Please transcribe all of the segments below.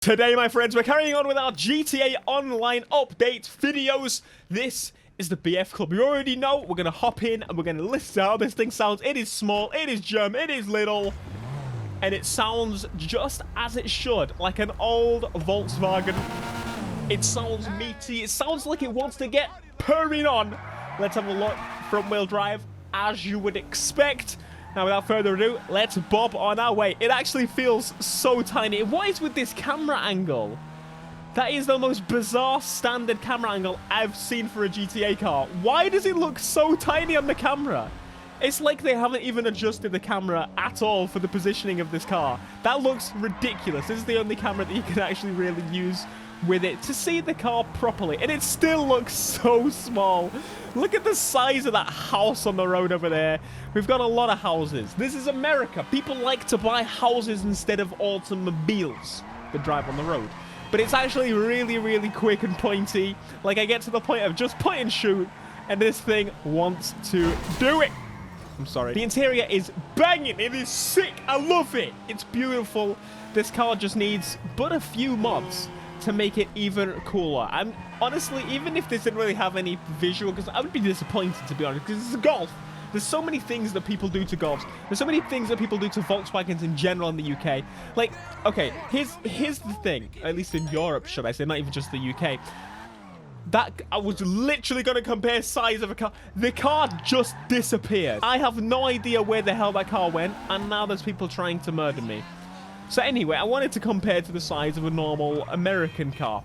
Today, my friends, we're carrying on with our GTA Online update videos. This is the BF Club. You already know we're going to hop in and we're going to listen to how this thing sounds. It is small, it is German, it is little, and it sounds just as it should, like an old Volkswagen. It sounds meaty. It sounds like it wants to get purring on. Let's have a look. Front wheel drive, as you would expect. Now, without further ado, let's bob on our way. It actually feels so tiny. What is with this camera angle? That is the most bizarre standard camera angle I've seen for a GTA car. Why does it look so tiny on the camera? It's like they haven't even adjusted the camera at all for the positioning of this car. That looks ridiculous. This is the only camera that you can actually really use with it to see the car properly, and it still looks so small. Look at the size of that house on the road over there. We've got a lot of houses. This is America. People like to buy houses instead of automobiles that drive on the road. But it's actually really, really quick and pointy. Like, I get to the point of just point and shoot, and this thing wants to do it. I'm sorry. The interior is banging. It is sick. I love it. It's beautiful. This car just needs but a few mods to make it even cooler. I'm honestly, even if this didn't really have any visual, because I would be disappointed, to be honest, because it's a Golf. There's so many things that people do to Golfs. There's so many things that people do to Volkswagens in general in the UK. Like, okay, here's the thing, at least in Europe, should I say, not even just the UK. That, I was literally going to compare size of a car. The car just disappeared. I have no idea where the hell that car went, and now there's people trying to murder me. So anyway, I wanted to compare to the size of a normal American car.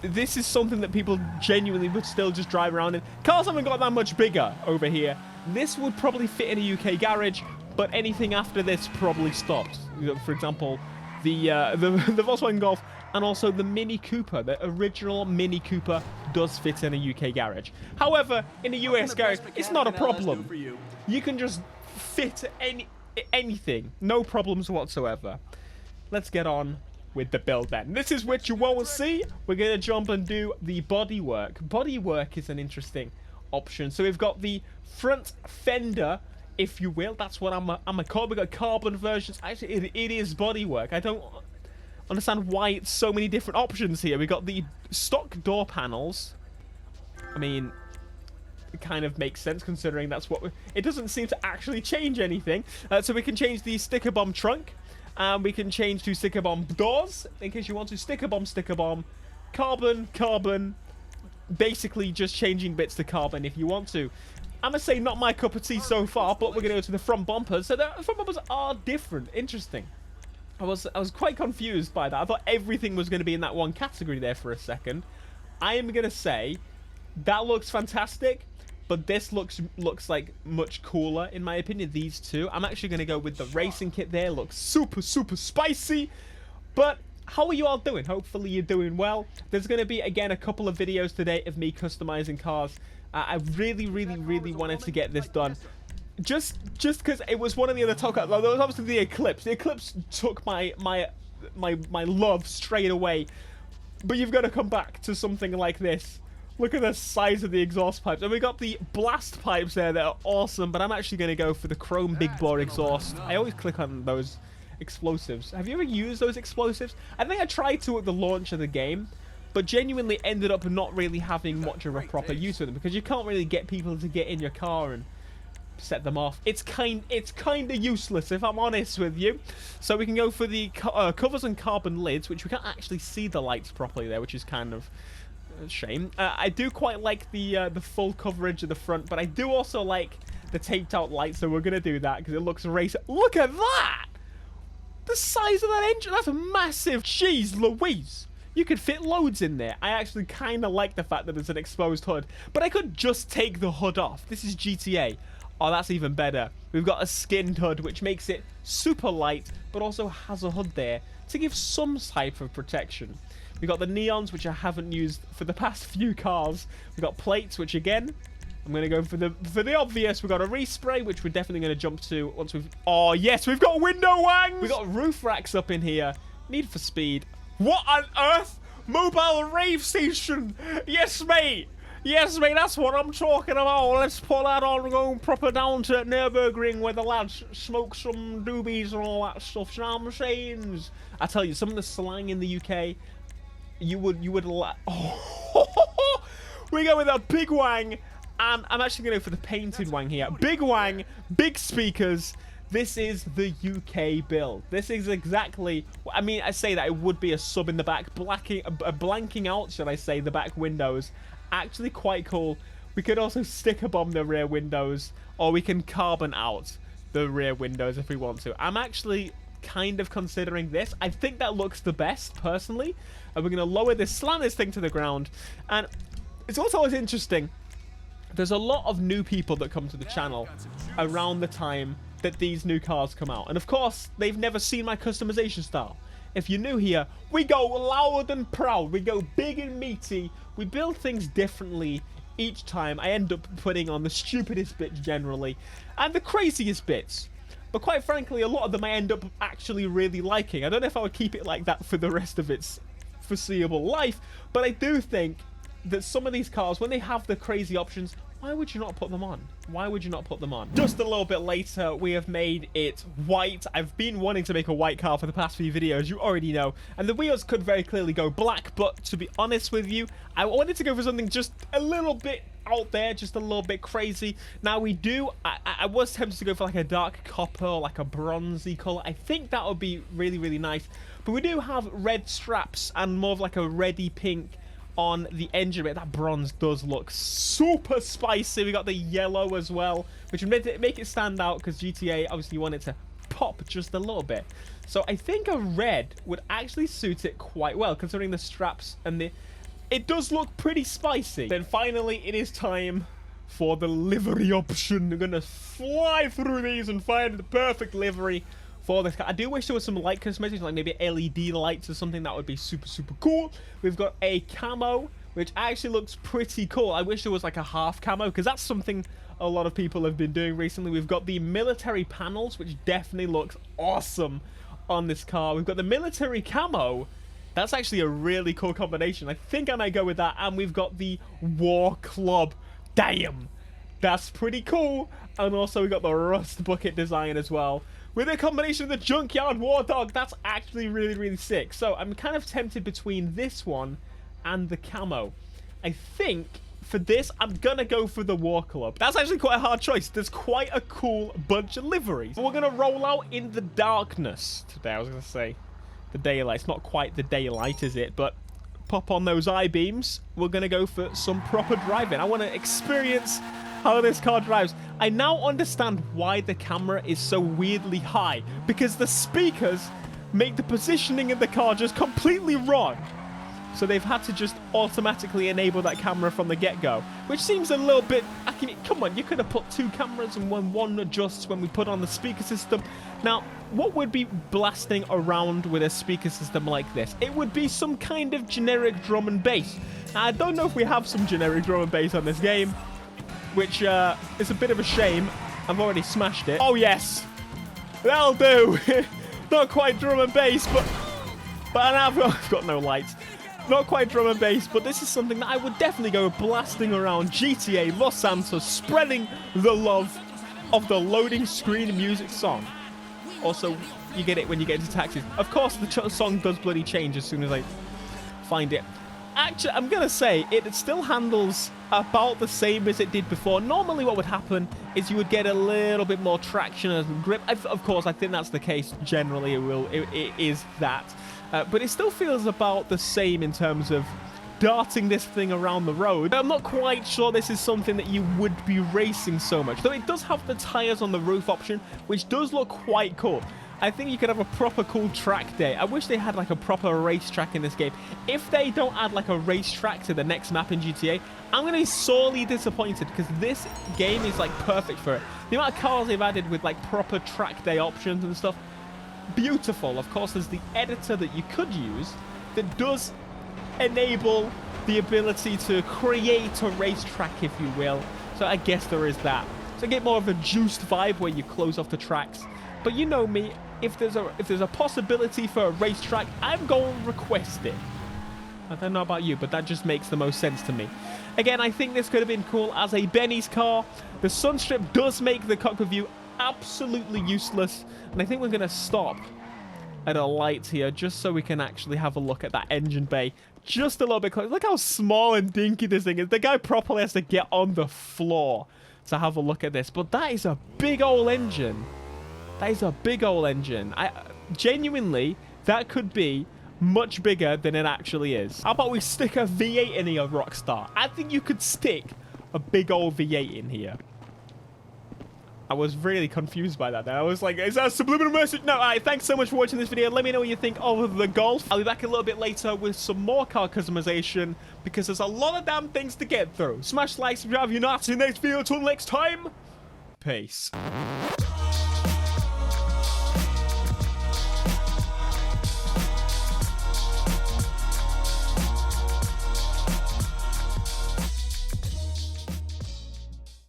This is something that people genuinely would still just drive around in. Cars haven't got that much bigger over here. This would probably fit in a UK garage, but anything after this probably stops. You know, for example, the Volkswagen Golf and also the Mini Cooper. The original Mini Cooper does fit in a UK garage. However, in a US garage, it's not a problem. You can just fit anything, no problems whatsoever. Let's get on with the build then. This is what you won't see. We're gonna jump and do the bodywork. Bodywork is an interesting option. So we've got the front fender, if you will. That's what I'm a car. We got carbon versions. Actually, it is bodywork. I don't understand why it's so many different options here. We got the stock door panels. I mean, it kind of makes sense considering that's what it doesn't seem to actually change anything. So we can change the sticker bomb trunk, and we can change to sticker bomb doors in case you want to. Sticker bomb, carbon, basically just changing bits to carbon if you want to. I'm gonna say not my cup of tea so far, but we're gonna go to the front bumpers. So the front bumpers are different. Interesting. I was quite confused by that. I thought everything was going to be in that one category there for a second. I am gonna say that looks fantastic, but this looks like much cooler in my opinion. These two, I'm actually going to go with the racing kit there. Looks super spicy. But how are you all doing? Hopefully you're doing well. There's going to be again a couple of videos today of me customizing cars. I really wanted to get this done, just because it was one of the other talk. There was obviously the Eclipse. The Eclipse took my love straight away, but you've got to come back to something like this. Look at the size of the exhaust pipes. And we got the blast pipes there that are awesome, but I'm actually going to go for the chrome big bore exhaust. I always click on those explosives. Have you ever used those explosives? I think I tried to at the launch of the game, but genuinely ended up not really having much of a proper use of them because you can't really get people to get in your car and set them off. It's kind of useless if I'm honest with you. So we can go for the covers and carbon lids, which we can't actually see the lights properly there, which is kind of shame. I do quite like the full coverage of the front, but I do also like the taped out lights, so we're gonna do that because it looks race. Look at that! The size of that engine, that's massive. Jeez Louise, you could fit loads in there. I actually kind of like the fact that it's an exposed hood, but I could just take the hood off. This is GTA. Oh, that's even better. We've got a skinned hood, which makes it super light, but also has a hood there to give some type of protection. We got the neons, which I haven't used for the past few cars. We got plates, which again, I'm going to go for the obvious. We got a respray, which we're definitely going to jump to once we've. Oh yes, we've got window wangs. We got roof racks up in here. Need for speed. What on earth? Mobile rave station. Yes, mate. Yes, mate, that's what I'm talking about. Let's pull that on, go proper down to Nürburgring where the lads smoke some doobies and all that stuff. You know what I'm saying? I tell you, some of the slang in the UK, you would oh, we go with a big wang, and I'm actually going to go for the painted wang here. Big wang, big speakers. This is the UK build. This is exactly, I mean, I say that it would be a sub in the back, blanking out, should I say, the back windows. Actually quite cool. We could also sticker bomb the rear windows, or we can carbon out the rear windows if we want to. I'm actually kind of considering this. I think that looks the best, personally. And we're going to lower this, slam this thing to the ground. And it's also always interesting. There's a lot of new people that come to the channel around the time that these new cars come out. And of course, they've never seen my customization style. If you're new here, we go loud and proud. We go big and meaty. We build things differently each time. I end up putting on the stupidest bits generally and the craziest bits. But quite frankly, a lot of them I end up actually really liking. I don't know if I would keep it like that for the rest of its foreseeable life, but I do think that some of these cars, when they have the crazy options, why would you not put them on? Why would you not put them on? Just a little bit later, we have made it white. I've been wanting to make a white car for the past few videos, you already know. And the wheels could very clearly go black, but to be honest with you, I wanted to go for something just a little bit out there, just a little bit crazy. Now we do, I was tempted to go for like a dark copper or like a bronzy color. I think that would be really, really nice. But we do have red straps and more of like a reddy pink on the engine bit. That bronze does look super spicy. We got the yellow as well, which would make it stand out because GTA, obviously you want it to pop just a little bit. So I think a red would actually suit it quite well, considering the straps and the... It does look pretty spicy. Then finally, it is time for the livery option. We're going to fly through these and find the perfect livery for this car. I do wish there was some light cosmetics, like maybe LED lights or something. That would be super, super cool. We've got a camo, which actually looks pretty cool. I wish there was like a half camo, because that's something a lot of people have been doing recently. We've got the military panels, which definitely looks awesome on this car. We've got the military camo. That's actually a really cool combination. I think I might go with that. And we've got the war club. Damn. That's pretty cool. And also we got the rust bucket design as well, with a combination of the junkyard war dog. That's actually really, really sick. So I'm kind of tempted between this one and the camo. I think for this, I'm gonna go for the war club. That's actually quite a hard choice. There's quite a cool bunch of liveries. We're gonna roll out in the darkness today. I was gonna say the daylight. It's not quite the daylight, is it? But pop on those I-beams. We're gonna go for some proper driving. I want to experience how this car drives. I now understand why the camera is so weirdly high, because the speakers make the positioning of the car just completely wrong. So they've had to just automatically enable that camera from the get-go, which seems a little bit... I mean, come on, you could have put two cameras and one adjusts when we put on the speaker system. Now, what would be blasting around with a speaker system like this? It would be some kind of generic drum and bass. Now, I don't know if we have some generic drum and bass on this game, which is a bit of a shame. I've already smashed it. Oh, yes. That'll do. Not quite drum and bass, but I've got no lights. Not quite drum and bass, but this is something that I would definitely go blasting around GTA Los Santos, spreading the love of the loading screen music song. Also, you get it when you get into taxis. Of course, the song does bloody change as soon as I find it. Actually, I'm going to say it still handles about the same as it did before. Normally what would happen is you would get a little bit more traction and grip. Of course, I think that's the case. Generally, it is that. But it still feels about the same in terms of darting this thing around the road. I'm not quite sure this is something that you would be racing so much. Though it does have the tires on the roof option, which does look quite cool. I think you could have a proper cool track day. I wish they had like a proper racetrack in this game. If they don't add like a racetrack to the next map in GTA, I'm going to be sorely disappointed, because this game is like perfect for it. The amount of cars they've added with like proper track day options and stuff, beautiful. Of course, there's the editor that you could use that does enable the ability to create a racetrack, if you will. So I guess there is that. So get more of a juiced vibe where you close off the tracks. But you know me, if there's a possibility for a racetrack, I'm going to request it. I don't know about you, but that just makes the most sense to me. Again, I think this could have been cool as a Benny's car. The sunstrip does make the cockpit view absolutely useless. And I think we're going to stop at a light here just so we can actually have a look at that engine bay just a little bit closer. Look how small and dinky this thing is. The guy properly has to get on the floor to have a look at this. But that is a big old engine. That is a big old engine. Genuinely, that could be much bigger than it actually is. How about we stick a V8 in here, Rockstar? I think you could stick a big old V8 in here. I was really confused by that. I was like, is that a subliminal message? No, all right, thanks so much for watching this video. Let me know what you think of the Golf. I'll be back a little bit later with some more car customization because there's a lot of damn things to get through. Smash like, subscribe if you're not. See you next video. Until next time, peace.